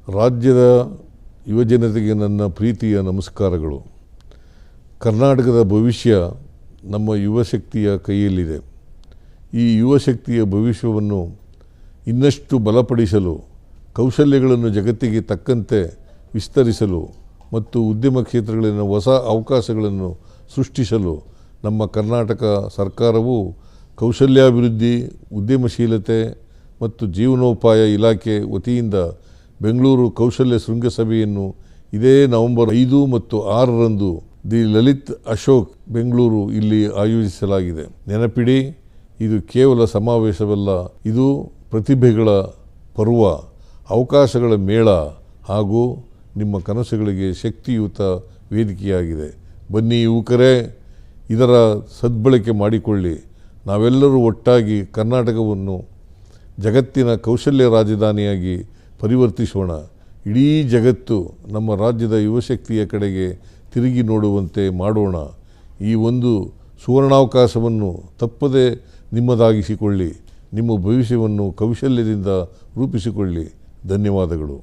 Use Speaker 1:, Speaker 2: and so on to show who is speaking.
Speaker 1: ರಾಜ್ಯದ ಯುವಜನತೆಗೆ ನನ್ನ ಪ್ರೀತಿಯ ನಮಸ್ಕಾರಗಳು. ಕರ್ನಾಟಕದ ಭವಿಷ್ಯ ನಮ್ಮ ಯುವಶಕ್ತಿಯ ಕೈಯಲ್ಲಿದೆ. ಈ ಯುವಶಕ್ತಿಯ ಭವಿಷ್ಯವನ್ನು ಇನ್ನಷ್ಟು ಬಲಪಡಿಸಲು, ಕೌಶಲ್ಯಗಳನ್ನು ಜಗತ್ತಿಗೆ ತಕ್ಕಂತೆ ವಿಸ್ತರಿಸಲು ಮತ್ತು ಉದ್ಯಮ ಕ್ಷೇತ್ರಗಳಲ್ಲಿನ ಹೊಸ ಅವಕಾಶಗಳನ್ನು ಸೃಷ್ಟಿಸಲು ನಮ್ಮ ಕರ್ನಾಟಕ ಸರ್ಕಾರವು ಕೌಶಲ್ಯಾಭಿವೃದ್ಧಿ, ಉದ್ಯಮಶೀಲತೆ ಮತ್ತು ಜೀವನೋಪಾಯ ಇಲಾಖೆ ವತಿಯಿಂದ ಬೆಂಗಳೂರು ಕೌಶಲ್ಯ ಶೃಂಗಸಭೆಯನ್ನು ಇದೇ ನವೆಂಬರ್ 5 ಮತ್ತು 6ರಂದು ದಿ ಲಲಿತ್ ಅಶೋಕ್ ಬೆಂಗಳೂರು ಇಲ್ಲಿ ಆಯೋಜಿಸಲಾಗಿದೆ. ನೆನಪಿಡಿ, ಇದು ಕೇವಲ ಸಮಾವೇಶವಲ್ಲ, ಇದು ಪ್ರತಿಭೆಗಳ ಪರ್ವ, ಅವಕಾಶಗಳ ಮೇಳ ಹಾಗೂ ನಿಮ್ಮ ಕನಸುಗಳಿಗೆ ಶಕ್ತಿಯುತ ವೇದಿಕೆಯಾಗಿದೆ. ಬನ್ನಿ ಯುವಕರೇ, ಇದರ ಸದ್ಬಳಕೆ ಮಾಡಿಕೊಳ್ಳಿ. ನಾವೆಲ್ಲರೂ ಒಟ್ಟಾಗಿ ಕರ್ನಾಟಕವನ್ನು ಜಗತ್ತಿನ ಕೌಶಲ್ಯ ರಾಜಧಾನಿಯಾಗಿ ಪರಿವರ್ತಿಸೋಣ. ಇಡೀ ಜಗತ್ತು ನಮ್ಮ ರಾಜ್ಯದ ಯುವಶಕ್ತಿಯ ಕಡೆಗೆ ತಿರುಗಿ ನೋಡುವಂತೆ ಮಾಡೋಣ. ಈ ಒಂದು ಸುವರ್ಣಾವಕಾಶವನ್ನು ತಪ್ಪದೇ ನಿಮ್ಮದಾಗಿಸಿಕೊಳ್ಳಿ. ನಿಮ್ಮ ಭವಿಷ್ಯವನ್ನು ಕೌಶಲ್ಯದಿಂದ ರೂಪಿಸಿಕೊಳ್ಳಿ. ಧನ್ಯವಾದಗಳು.